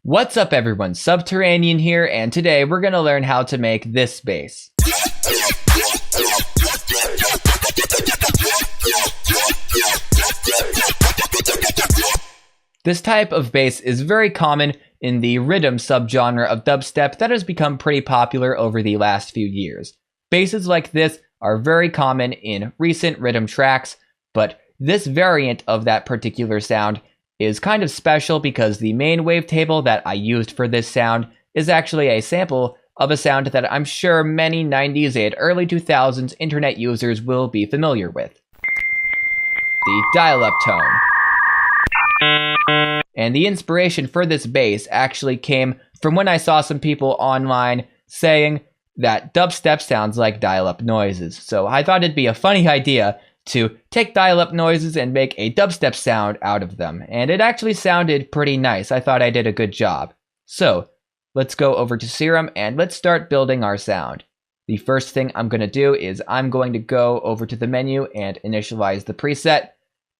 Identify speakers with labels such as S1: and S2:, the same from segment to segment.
S1: What's up everyone, Subterranean here, and today we're going to learn how to make this bass. This type of bass is very common in the Riddim subgenre of dubstep that has become pretty popular over the last few years. Basses like this are very common in recent Riddim tracks, but this variant of that particular sound is kind of special because the main wavetable that I used for this sound is actually a sample of a sound that I'm sure many 90s and early 2000s internet users will be familiar with. The dial-up tone. And the inspiration for this bass actually came from when I saw some people online saying that dubstep sounds like dial-up noises. So I thought it'd be a funny idea to take dial-up noises and make a dubstep sound out of them, and it actually sounded pretty nice. I thought I did a good job. So let's go over to Serum and let's start building our sound. The first thing I'm going to do is I'm going to go over to the menu and initialize the preset,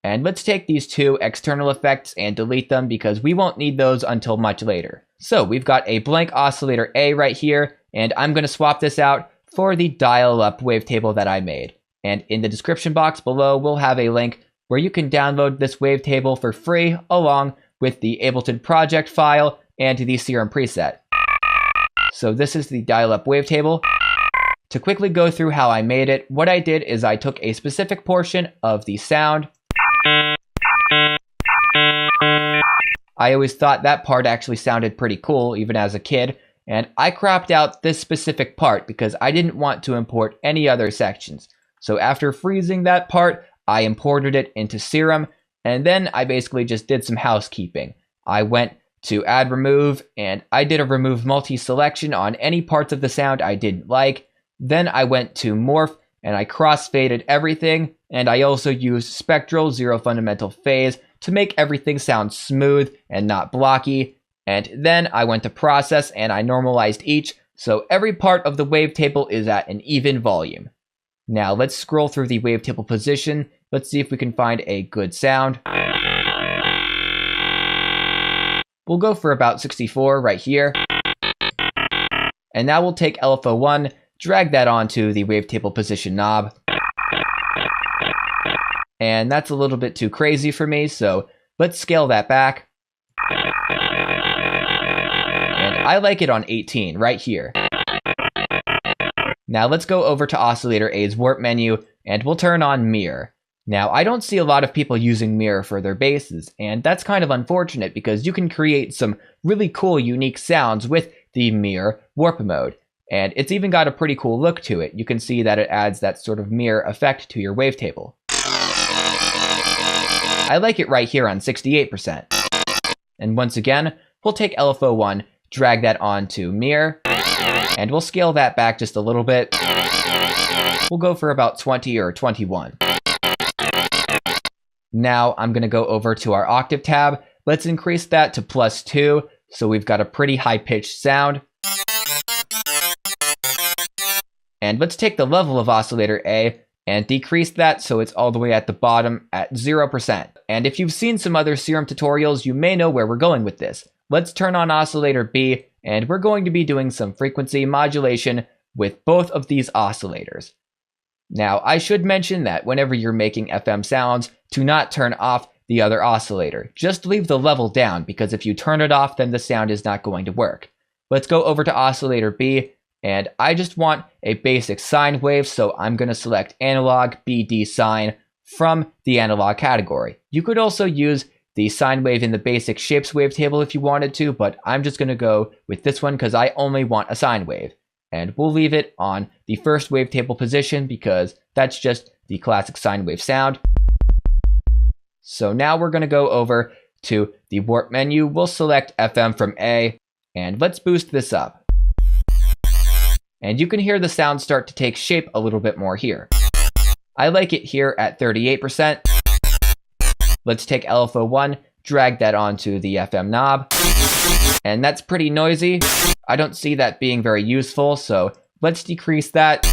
S1: and let's take these two external effects and delete them because we won't need those until much later. So we've got a blank oscillator A right here, and I'm going to swap this out for the dial-up wavetable that I made. And in the description box below, we'll have a link where you can download this wavetable for free along with the Ableton project file and the Serum preset. So this is the dial-up wavetable. To quickly go through how I made it, what I did is I took a specific portion of the sound. I always thought that part actually sounded pretty cool, even as a kid, and I cropped out this specific part because I didn't want to import any other sections. So after freezing that part, I imported it into Serum, and then I basically just did some housekeeping. I went to add remove, and I did a remove multi-selection on any parts of the sound I didn't like. Then I went to morph, and I cross-faded everything, and I also used spectral zero fundamental phase to make everything sound smooth and not blocky. And then I went to process, and I normalized each, so every part of the wavetable is at an even volume. Now let's scroll through the wavetable position. Let's see if we can find a good sound. We'll go for about 64 right here. And now we'll take LFO1, drag that onto the wavetable position knob. And that's a little bit too crazy for me, so let's scale that back. And I like it on 18 right here. Now let's go over to Oscillator A's warp menu, and we'll turn on Mirror. Now I don't see a lot of people using Mirror for their basses, and that's kind of unfortunate because you can create some really cool unique sounds with the Mirror warp mode. And it's even got a pretty cool look to it. You can see that it adds that sort of mirror effect to your wavetable. I like it right here on 68%. And once again, we'll take LFO1, drag that onto Mirror, and we'll scale that back just a little bit. We'll go for about 20 or 21. Now I'm going to go over to our octave tab. Let's increase that to +2, so we've got a pretty high-pitched sound. And let's take the level of Oscillator A and decrease that so it's all the way at the bottom at 0%. And if you've seen some other Serum tutorials, you may know where we're going with this. Let's turn on Oscillator B, and we're going to be doing some frequency modulation with both of these oscillators. Now, I should mention that whenever you're making FM sounds, to not turn off the other oscillator. Just leave the level down, because if you turn it off, then the sound is not going to work. Let's go over to Oscillator B, and I just want a basic sine wave, so I'm going to select Analog BD Sine from the analog category. You could also use the sine wave in the basic shapes wavetable if you wanted to, but I'm just going to go with this one because I only want a sine wave. And we'll leave it on the first wavetable position because that's just the classic sine wave sound. So now we're going to go over to the warp menu. We'll select FM from A, and let's boost this up. And you can hear the sound start to take shape a little bit more here. I like it here at 38%. Let's take LFO1, drag that onto the FM knob. And that's pretty noisy. I don't see that being very useful, so let's decrease that.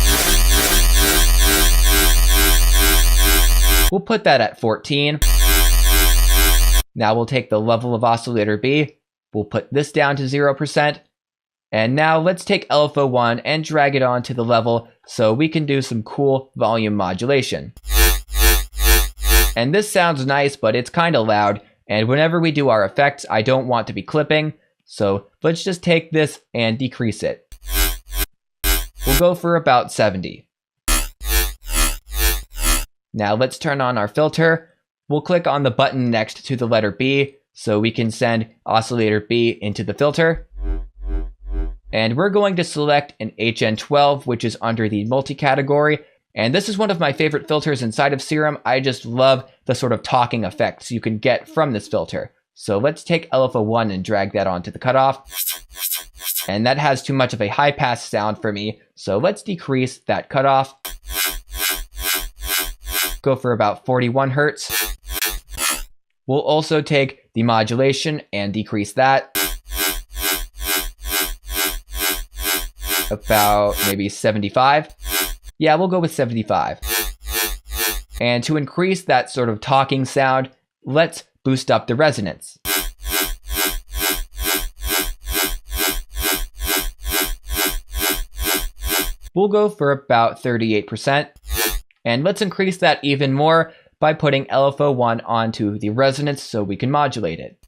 S1: We'll put that at 14. Now we'll take the level of Oscillator B, we'll put this down to 0%. And now let's take LFO1 and drag it onto the level so we can do some cool volume modulation. And this sounds nice, but it's kind of loud, and whenever we do our effects, I don't want to be clipping, so let's just take this and decrease it. We'll go for about 70. Now let's turn on our filter. We'll click on the button next to the letter B so we can send oscillator B into the filter. And we're going to select an HN12, which is under the multi-category. And this is one of my favorite filters inside of Serum. I just love the sort of talking effects you can get from this filter. So let's take LFO1 and drag that onto the cutoff. And that has too much of a high pass sound for me. So let's decrease that cutoff. Go for about 41 Hertz. We'll also take the modulation and decrease that. About maybe 75. Yeah, we'll go with 75. And to increase that sort of talking sound, let's boost up the resonance. We'll go for about 38%. And let's increase that even more by putting LFO1 onto the resonance so we can modulate it.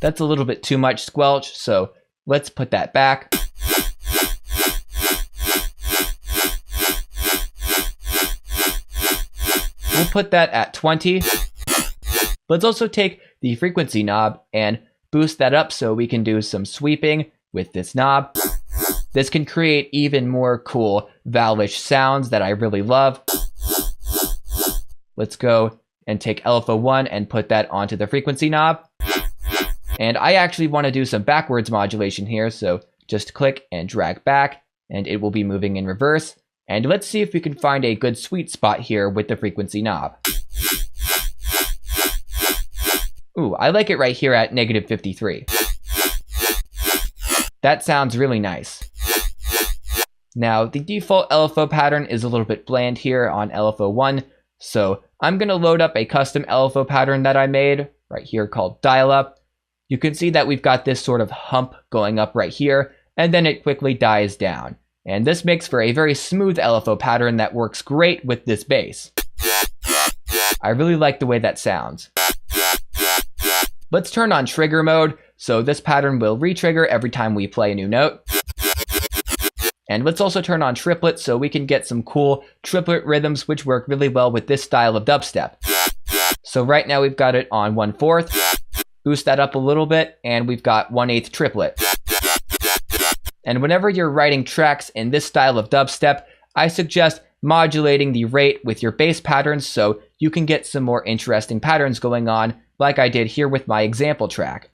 S1: That's a little bit too much squelch, so let's put that back. We'll put that at 20. Let's also take the frequency knob and boost that up so we can do some sweeping with this knob. This can create even more cool vowelish sounds that I really love. Let's go and take LFO1 and put that onto the frequency knob. And I actually want to do some backwards modulation here, so just click and drag back, and it will be moving in reverse. And let's see if we can find a good sweet spot here with the frequency knob. Ooh, I like it right here at -53. That sounds really nice. Now, the default LFO pattern is a little bit bland here on LFO1, so I'm going to load up a custom LFO pattern that I made right here called Dial Up. You can see that we've got this sort of hump going up right here, and then it quickly dies down. And this makes for a very smooth LFO pattern that works great with this bass. I really like the way that sounds. Let's turn on trigger mode, so this pattern will re-trigger every time we play a new note. And let's also turn on triplet so we can get some cool triplet rhythms which work really well with this style of dubstep. So right now we've got it on 1/4. Boost that up a little bit, and we've got 1/8 triplet. And whenever you're writing tracks in this style of dubstep, I suggest modulating the rate with your bass patterns so you can get some more interesting patterns going on, like I did here with my example track.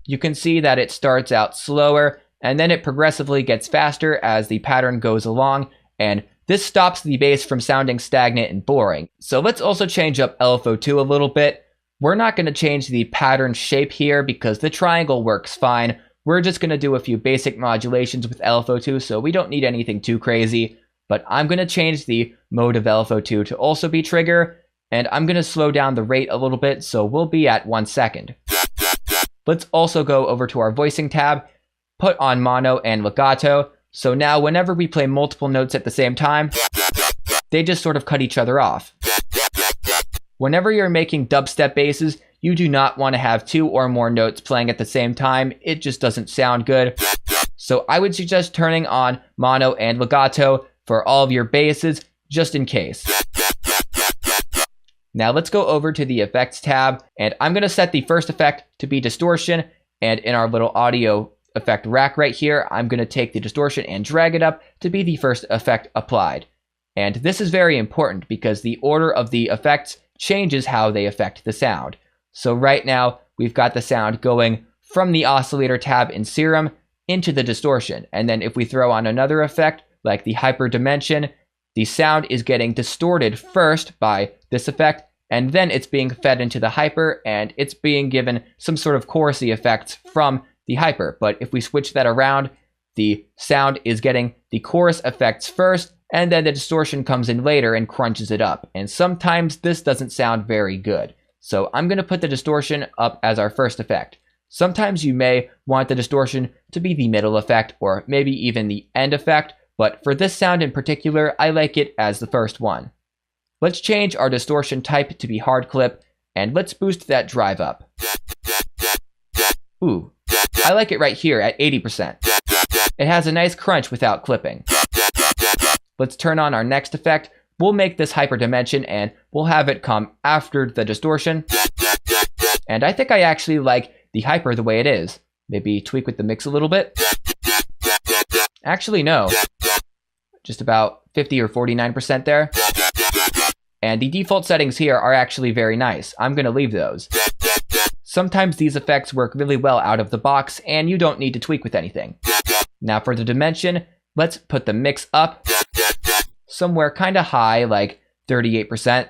S1: You can see that it starts out slower, and then it progressively gets faster as the pattern goes along, and this stops the bass from sounding stagnant and boring. So let's also change up LFO2 a little bit. We're not going to change the pattern shape here because the triangle works fine. We're just going to do a few basic modulations with LFO2, so we don't need anything too crazy. But I'm going to change the mode of LFO2 to also be trigger, and I'm going to slow down the rate a little bit, so we'll be at 1 second. Let's also go over to our voicing tab, put on mono and legato, so now whenever we play multiple notes at the same time, they just sort of cut each other off. Whenever you're making dubstep basses, you do not want to have 2 or more notes playing at the same time. It just doesn't sound good. So I would suggest turning on mono and legato for all of your basses, just in case. Now let's go over to the effects tab, and I'm going to set the first effect to be distortion, and in our little audio effect rack right here, I'm going to take the distortion and drag it up to be the first effect applied. And this is very important because the order of the effects changes how they affect the sound. So right now, we've got the sound going from the oscillator tab in Serum into the distortion. And then if we throw on another effect, like the hyperdimension, the sound is getting distorted first by this effect, and then it's being fed into the hyper, and it's being given some sort of chorusy effects from the hyper. But if we switch that around, the sound is getting the chorus effects first, and then the distortion comes in later and crunches it up. And sometimes this doesn't sound very good. So I'm going to put the distortion up as our first effect. Sometimes you may want the distortion to be the middle effect or maybe even the end effect, but for this sound in particular, I like it as the first one. Let's change our distortion type to be hard clip, and let's boost that drive up. Ooh, I like it right here at 80%. It has a nice crunch without clipping. Let's turn on our next effect. We'll make this hyperdimension and we'll have it come after the distortion. And I think I actually like the hyper the way it is. Maybe tweak with the mix a little bit. Actually, no. Just about 50 or 49% there. And the default settings here are actually very nice. I'm going to leave those. Sometimes these effects work really well out of the box and you don't need to tweak with anything. Now for the dimension, let's put the mix up somewhere kind of high, like 38%.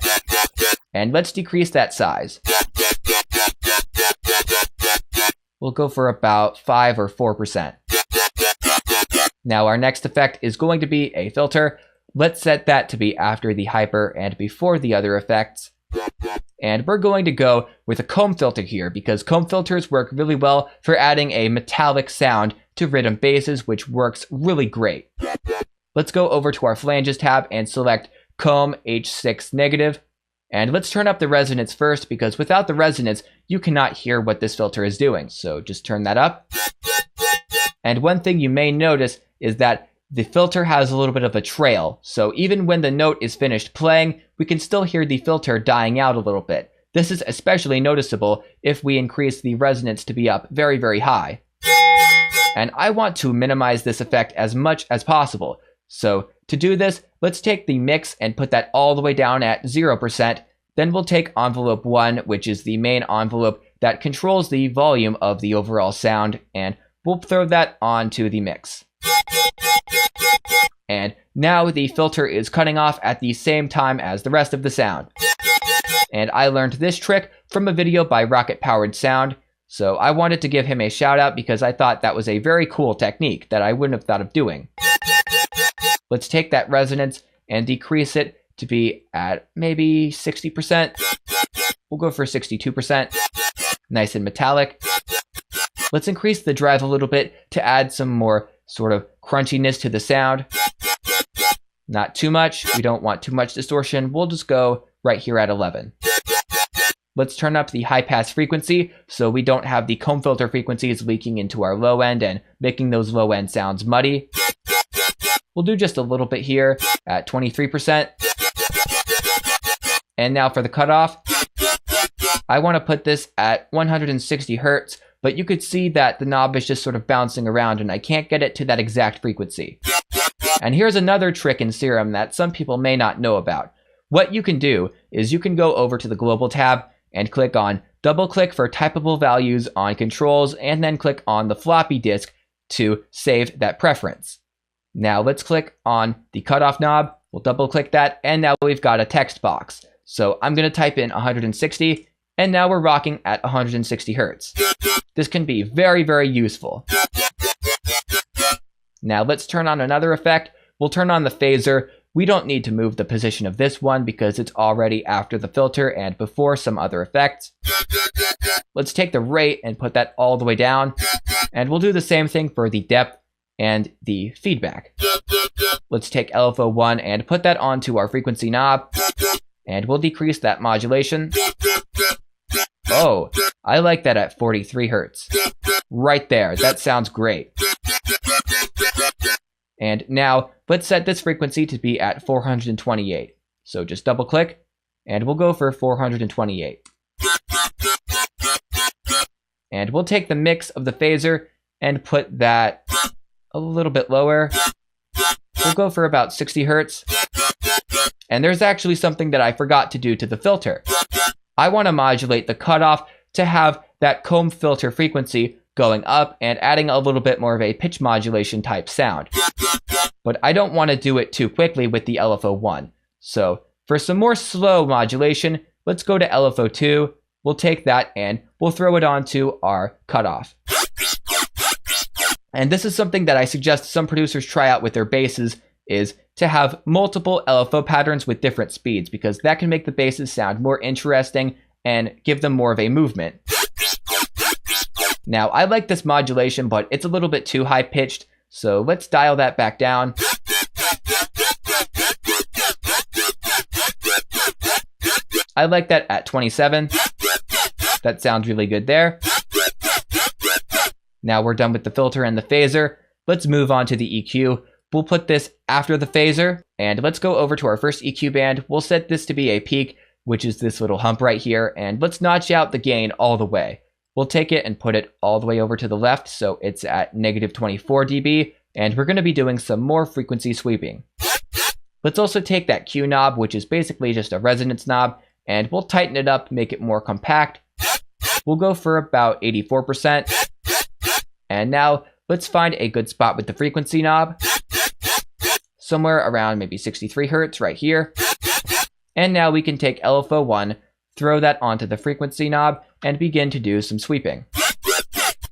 S1: And let's decrease that size. We'll go for about 5 or 4%. Now our next effect is going to be a filter. Let's set that to be after the hyper and before the other effects. And we're going to go with a comb filter here because comb filters work really well for adding a metallic sound to rhythm basses, which works really great. Let's go over to our flanges tab and select comb H6 negative. And let's turn up the resonance first because without the resonance, you cannot hear what this filter is doing. So just turn that up. And one thing you may notice is that the filter has a little bit of a trail. So even when the note is finished playing, we can still hear the filter dying out a little bit. This is especially noticeable if we increase the resonance to be up very, very high. And I want to minimize this effect as much as possible. So to do this, let's take the mix and put that all the way down at 0%. Then we'll take envelope 1, which is the main envelope that controls the volume of the overall sound, and we'll throw that onto the mix. And now the filter is cutting off at the same time as the rest of the sound. And I learned this trick from a video by Rocket Powered Sound, so I wanted to give him a shout out because I thought that was a very cool technique that I wouldn't have thought of doing. Let's take that resonance and decrease it to be at maybe 60%. We'll go for 62%. Nice and metallic. Let's increase the drive a little bit to add some more sort of crunchiness to the sound. Not too much. We don't want too much distortion. We'll just go right here at 11. Let's turn up the high pass frequency so we don't have the comb filter frequencies leaking into our low end and making those low end sounds muddy. We'll do just a little bit here at 23%. And now for the cutoff, I want to put this at 160 Hertz, but you could see that the knob is just sort of bouncing around and I can't get it to that exact frequency. And here's another trick in Serum that some people may not know about. What you can do is you can go over to the global tab and click on double click for typable values on controls and then click on the floppy disk to save that preference. Now let's click on the cutoff knob. We'll double click that and now we've got a text box. So I'm going to type in 160 and now we're rocking at 160 Hertz. This can be very, very useful. Now let's turn on another effect. We'll turn on the phaser. We don't need to move the position of this one because it's already after the filter and before some other effects. Let's take the rate and put that all the way down. And we'll do the same thing for the depth and the feedback. Let's take LFO1 and put that onto our frequency knob. And we'll decrease that modulation. Oh, I like that at 43 Hertz. Right there, that sounds great. And now, let's set this frequency to be at 428. So just double click, and we'll go for 428. And we'll take the mix of the phaser and put that a little bit lower. We'll go for about 60 Hertz. And there's actually something that I forgot to do to the filter. I want to modulate the cutoff to have that comb filter frequency going up and adding a little bit more of a pitch modulation type sound. But I don't want to do it too quickly with the LFO1. So for some more slow modulation, let's go to LFO2. We'll take that and we'll throw it onto our cutoff. And this is something that I suggest some producers try out with their basses, is to have multiple LFO patterns with different speeds, because that can make the basses sound more interesting and give them more of a movement. Now, I like this modulation, but it's a little bit too high pitched, so let's dial that back down. I like that at 27. That sounds really good there. Now we're done with the filter and the phaser. Let's move on to the EQ. We'll put this after the phaser, and let's go over to our first EQ band. We'll set this to be a peak, which is this little hump right here, and let's notch out the gain all the way. We'll take it and put it all the way over to the left, so it's at negative 24 dB, and we're going to be doing some more frequency sweeping. Let's also take that Q knob, which is basically just a resonance knob, and we'll tighten it up, make it more compact. We'll go for about 84%. And now let's find a good spot with the frequency knob. Somewhere around maybe 63 Hz right here. And now we can take LFO1, throw that onto the frequency knob, and begin to do some sweeping.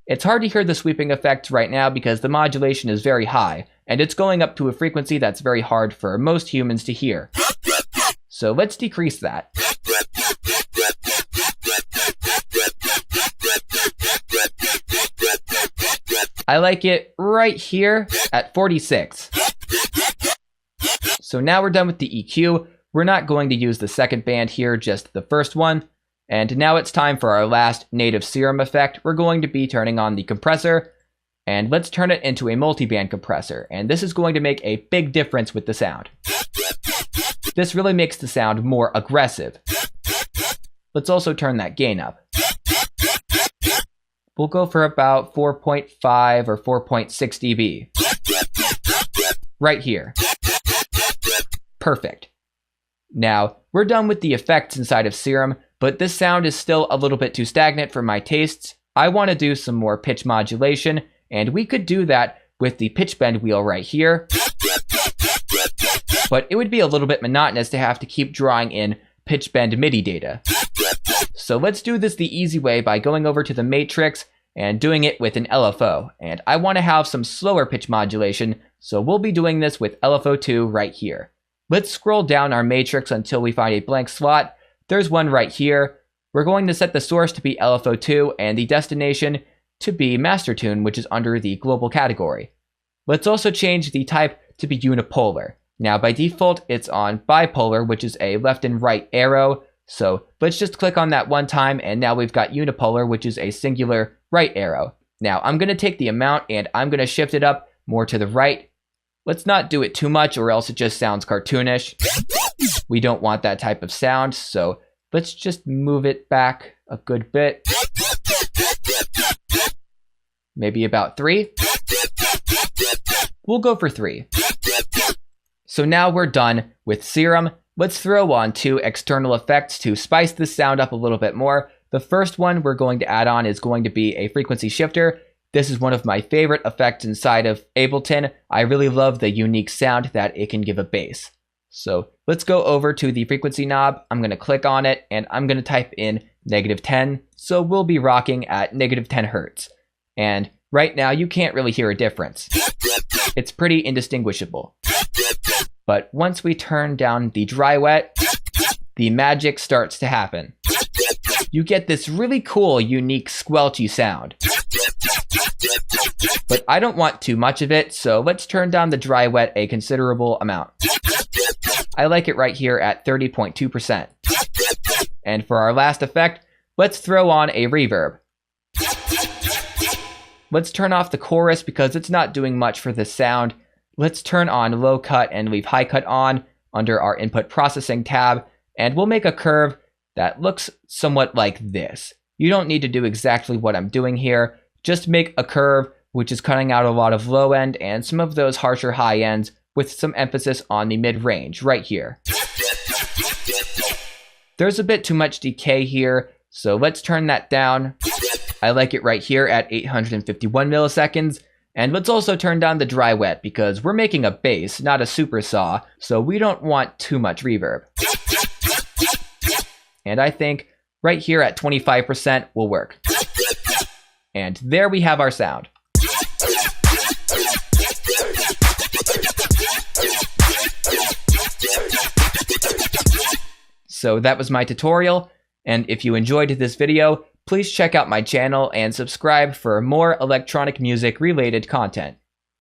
S1: It's hard to hear the sweeping effects right now because the modulation is very high, and it's going up to a frequency that's very hard for most humans to hear. So let's decrease that. I like it right here at 46. So now we're done with the EQ. We're not going to use the second band here, just the first one. And now it's time for our last native Serum effect. We're going to be turning on the compressor, and let's turn it into a multi-band compressor. And this is going to make a big difference with the sound. This really makes the sound more aggressive. Let's also turn that gain up. We'll go for about 4.5 or 4.6 dB. Right here. Perfect. Now, we're done with the effects inside of Serum, but this sound is still a little bit too stagnant for my tastes. I want to do some more pitch modulation, and we could do that with the pitch bend wheel right here. But it would be a little bit monotonous to have to keep drawing in pitch bend MIDI data. So let's do this the easy way by going over to the matrix and doing it with an LFO. And I want to have some slower pitch modulation, so we'll be doing this with LFO2 right here. Let's scroll down our matrix until we find a blank slot. There's one right here. We're going to set the source to be LFO2 and the destination to be master tune, which is under the global category. Let's also change the type to be unipolar. Now by default, it's on bipolar, which is a left and right arrow. So let's just click on that one time, and now we've got unipolar, which is a singular right arrow. Now I'm going to take the amount and I'm going to shift it up more to the right. Let's not do it too much or else it just sounds cartoonish. We don't want that type of sound, so let's just move it back a good bit. Maybe about 3. We'll go for 3. So now we're done with Serum. Let's throw on 2 external effects to spice this sound up a little bit more. The first one we're going to add on is going to be a frequency shifter. This is one of my favorite effects inside of Ableton. I really love the unique sound that it can give a bass. So let's go over to the frequency knob. I'm going to click on it and I'm going to type in -10. So we'll be rocking at -10 Hertz. And right now you can't really hear a difference. It's pretty indistinguishable. But once we turn down the dry wet, the magic starts to happen. You get this really cool, unique, squelchy sound. But I don't want too much of it, so let's turn down the dry wet a considerable amount. I like it right here at 30.2%. And for our last effect, let's throw on a reverb. Let's turn off the chorus because it's not doing much for this sound. Let's turn on low cut and leave high cut on under our input processing tab, and we'll make a curve that looks somewhat like this. You don't need to do exactly what I'm doing here. Just make a curve which is cutting out a lot of low end and some of those harsher high ends with some emphasis on the mid-range right here. There's a bit too much decay here, so let's turn that down. I like it right here at 851 milliseconds. And let's also turn down the dry wet because we're making a bass, not a super saw, so we don't want too much reverb. And I think right here at 25% will work. And there we have our sound. So that was my tutorial. And if you enjoyed this video, please check out my channel and subscribe for more electronic music related content.